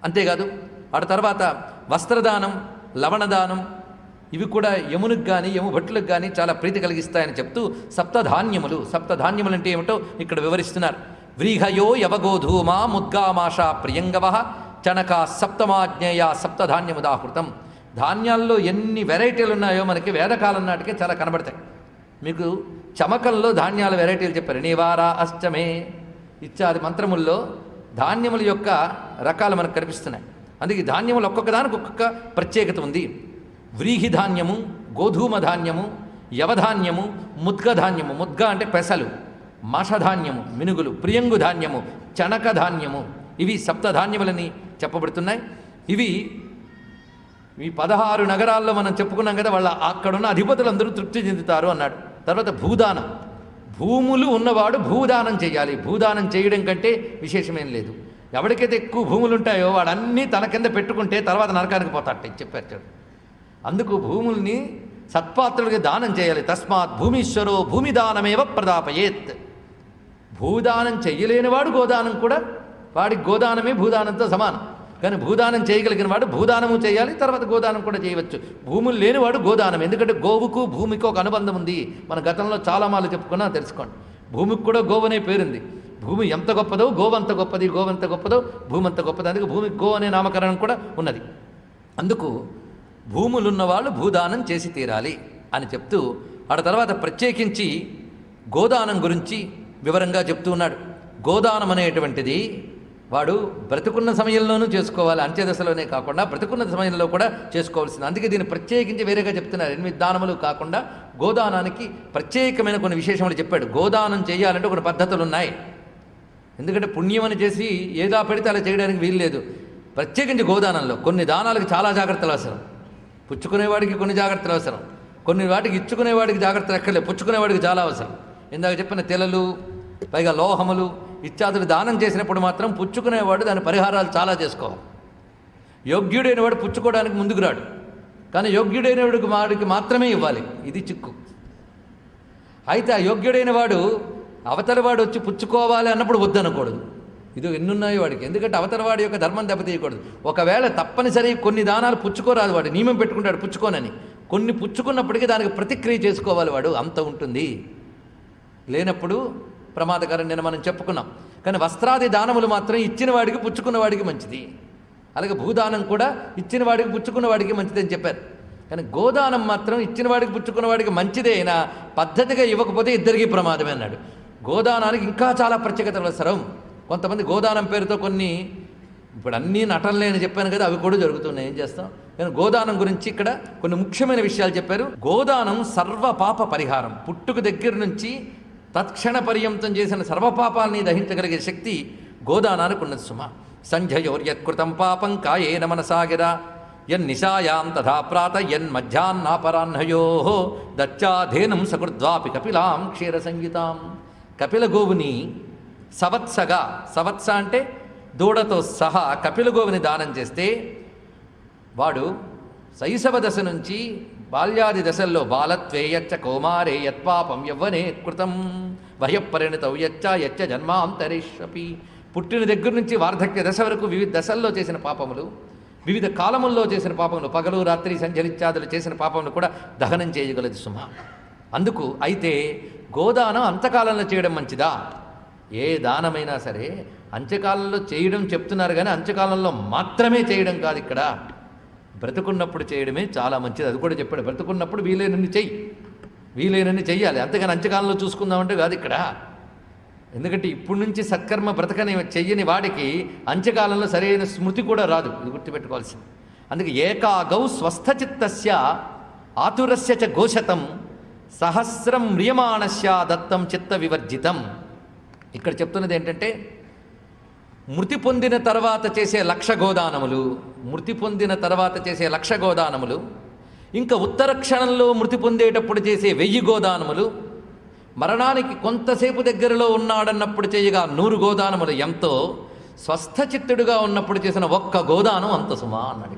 అంతేకాదు ఆ తర్వాత వస్త్రదానం, లవణదానం ఇవి కూడా యమునికి కానీ యము భట్టులకు కానీ చాలా ప్రీతి కలిగిస్తాయని చెప్తూ సప్తధాన్యములు అంటే ఏమిటో ఇక్కడ వివరిస్తున్నారు. వ్రీహయో యవగోధూమా ముద్గామాష ప్రియంగవ చణక సప్తమాజ్ఞేయ సప్తధాన్యముదాహృతం. ధాన్యాల్లో ఎన్ని వెరైటీలు ఉన్నాయో మనకి వేదకాలం నాటికే చాలా కనబడతాయి. మీకు చమకంలో ధాన్యాల వెరైటీలు చెప్పారు. నివార అష్టమే ఇత్యాది మంత్రముల్లో ధాన్యముల యొక్క రకాలు మనకు కనిపిస్తున్నాయి. అందుకే ధాన్యములు ఒక్కొక్క దానికి ఒక్కొక్క ప్రత్యేకత ఉంది. వ్రీహి ధాన్యము, గోధూమ ధాన్యము, యవధాన్యము, ముద్గధాన్యము, ముద్గ అంటే పెసలు, మాషధాన్యము మినుగులు, ప్రియంగు ధాన్యము, చణక ధాన్యము, ఇవి సప్తధాన్యములని చెప్పబడుతున్నాయి. ఇవి ఈ 16 నగరాల్లో మనం చెప్పుకున్నాం కదా, వాళ్ళ అక్కడున్న అధిపతులందరూ తృప్తి చెందుతారు అన్నాడు. తర్వాత భూదానం, భూములు ఉన్నవాడు భూదానం చేయాలి. భూదానం చేయడం కంటే విశేషమేం లేదు. ఎవరికైతే ఎక్కువ భూములు ఉంటాయో వాడు అన్నీ తన కింద పెట్టుకుంటే తర్వాత నరకానికి పోతాడట చెప్పారు. అందుకు భూముల్ని సత్పాత్రుడికి దానం చేయాలి. తస్మాత్ భూమీశ్వరో భూమిదానమేవ ప్రదాపయేత్. భూదానం చెయ్యలేనివాడు గోదానం కూడా, వాడికి గోదానమే భూదానంతో సమానం. కానీ భూదానం చేయగలిగిన వాడు భూదానము చేయాలి, తర్వాత గోదానం కూడా చేయవచ్చు. భూములు లేనివాడు గోదానం. ఎందుకంటే గోవుకు భూమికి ఒక అనుబంధం ఉంది. మన గతంలో చాలా మార్లు చెప్పుకున్నా తెలుసుకోండి. భూమికి కూడా గోవనే పేరుంది. భూమి ఎంత గొప్పదో గోవంత గొప్పది, గోవంత గొప్పదో భూమంత గొప్పది. అందుకే భూమికి గో అనే నామకరణం కూడా ఉన్నది. అందుకు భూములున్నవాళ్ళు భూదానం చేసి తీరాలి అని చెప్తూ ఆ తర్వాత ప్రత్యేకించి గోదానం గురించి వివరంగా చెప్తూ ఉన్నాడు. గోదానం అనేటువంటిది వాడు బ్రతుకున్న సమయంలోనూ చేసుకోవాలి, అంత్యదశలోనే కాకుండా బ్రతుకున్న సమయంలో కూడా చేసుకోవాల్సింది. అందుకే దీన్ని ప్రత్యేకించి వేరేగా చెప్తున్నారు. 8 దానములు కాకుండా గోదానానికి ప్రత్యేకమైన కొన్ని విశేషములు చెప్పాడు. గోదానం చేయాలంటే కొన్ని పద్ధతులు ఉన్నాయి. ఎందుకంటే పుణ్యమని చేసి ఏదా పెడితే అలా చేయడానికి వీల్లేదు. ప్రత్యేకించి గోదానంలో కొన్ని దానాలకు చాలా జాగ్రత్తలు అవసరం. పుచ్చుకునేవాడికి కొన్ని జాగ్రత్తలు అవసరం, కొన్ని వాటికి ఇచ్చుకునేవాడికి జాగ్రత్తలు ఎక్కర్లేదు, పుచ్చుకునేవాడికి చాలా అవసరం. ఇందాక చెప్పిన తెలలు, పైగా లోహములు ఇత్యాదులు దానం చేసినప్పుడు మాత్రం పుచ్చుకునేవాడు దాని పరిహారాలు చాలా చేసుకోవాలి. యోగ్యుడైన వాడు పుచ్చుకోవడానికి ముందుకు రాడు, కానీ యోగ్యుడైన వాడికి మాత్రమే ఇవ్వాలి. ఇది చిక్కు. అయితే ఆ యోగ్యుడైన వాడు అవతల వాడు వచ్చి పుచ్చుకోవాలి అన్నప్పుడు వద్దనకూడదు. ఇది ఎన్నున్నాయి వాడికి. ఎందుకంటే అవతల వాడి యొక్క ధర్మం దెబ్బతీయకూడదు. ఒకవేళ తప్పనిసరి కొన్ని దానాలు పుచ్చుకోరాదు, వాడు నియమం పెట్టుకుంటాడు పుచ్చుకోనని. కొన్ని పుచ్చుకున్నప్పటికీ దానికి ప్రతిక్రియ చేసుకోవాలి వాడు, అంత ఉంటుంది. లేనప్పుడు ప్రమాదకరం నేను మనం చెప్పుకున్నాం. కానీ వస్త్రాది దానములు మాత్రం ఇచ్చిన వాడికి పుచ్చుకున్న వాడికి మంచిది. అలాగే భూదానం కూడా ఇచ్చిన వాడికి పుచ్చుకున్న వాడికి మంచిది అని చెప్పారు. కానీ గోదానం మాత్రం ఇచ్చిన వాడికి పుచ్చుకున్న వాడికి మంచిదే అయినా పద్ధతిగా ఇవ్వకపోతే ఇద్దరికీ ప్రమాదమే అన్నాడు. గోదానానికి ఇంకా చాలా ప్రత్యేకత అవసరం. కొంతమంది గోదానం పేరుతో కొన్ని, ఇప్పుడు అన్నీ నటనలే అని చెప్పాను కదా, అవి కూడా జరుగుతున్నాయి. ఏం చేస్తాం? కానీ గోదానం గురించి ఇక్కడ కొన్ని ముఖ్యమైన విషయాలు చెప్పారు. గోదానం సర్వ పాప పరిహారం. పుట్టుక దగ్గర నుంచి తత్క్షణ పర్యంతం చేసిన సర్వపాపాలని దహించగలిగే శక్తి గోదానానికి ఉన్నది సుమ. సంధ్యయోర్యత్కృతం పాపం కాయేన మనసాగిర యన్నిశాయాం తథా ప్రాత యన్మధ్యాన్నాపరాహ్నయో దచ్చాధేనం సకృద్వాపి కపిలాం క్షీర సంగీతాం. కపిల గోవుని సవత్స అంటే దూడతో సహా కపిల గోవుని దానం చేస్తే వాడు శైశవ దశ నుంచి బాల్యాది దశల్లో బాలత్వేయచ్చ కౌమారే యత్పాపం యవ్వనే కృతం వయపరిణితౌ యచ్చ జన్మాంతరేష్వపి. పుట్టిన దగ్గర నుంచి వార్ధక్య దశ వరకు వివిధ దశల్లో చేసిన పాపములు, వివిధ కాలముల్లో చేసిన పాపములు, పగలు రాత్రి సంచరిత్యాదులు చేసిన పాపములు కూడా దహనం చేయగలదు సుమ. అందుకు అయితే గోదానం అంతకాలంలో చేయడం మంచిదా? ఏ దానమైనా సరే అంత్యకాలంలో చేయడం చెప్తున్నారు, కానీ అంత్యకాలంలో మాత్రమే చేయడం కాదు. ఇక్కడ బ్రతుకున్నప్పుడు చేయడమే చాలా మంచిది. అది కూడా చెప్పాడు. బ్రతుకున్నప్పుడు వీలైనన్ని చెయ్యాలి, అంతేగాని అంత్యకాలంలో చూసుకుందామంటే కాదు ఇక్కడ. ఎందుకంటే ఇప్పటి నుంచి సత్కర్మ బ్రతకని చెయ్యని వాడికి అంత్యకాలంలో సరైన స్మృతి కూడా రాదు. ఇది గుర్తుపెట్టుకోవాల్సింది. అందుకే ఏకాగౌ స్వస్థచిత్తస్య ఆతురస్య చ గోశతం సహస్రం మ్రియమాణస్య దత్తం చిత్త వివర్జితం. ఇక్కడ చెప్తున్నది ఏంటంటే మృతి పొందిన తర్వాత చేసే 1,00,000 గోదానములు, మృతి పొందిన తర్వాత చేసే 1,00,000 గోదానములు, ఇంకా ఉత్తర క్షణంలో మృతి పొందేటప్పుడు చేసే 1000 గోదానములు, మరణానికి కొంతసేపు దగ్గరలో ఉన్నాడన్నప్పుడు చేయగా 100 గోదానములు ఎంతో, స్వస్థచిత్తుడుగా ఉన్నప్పుడు చేసిన 1 గోదానం అంత సుమా అన్నాడు.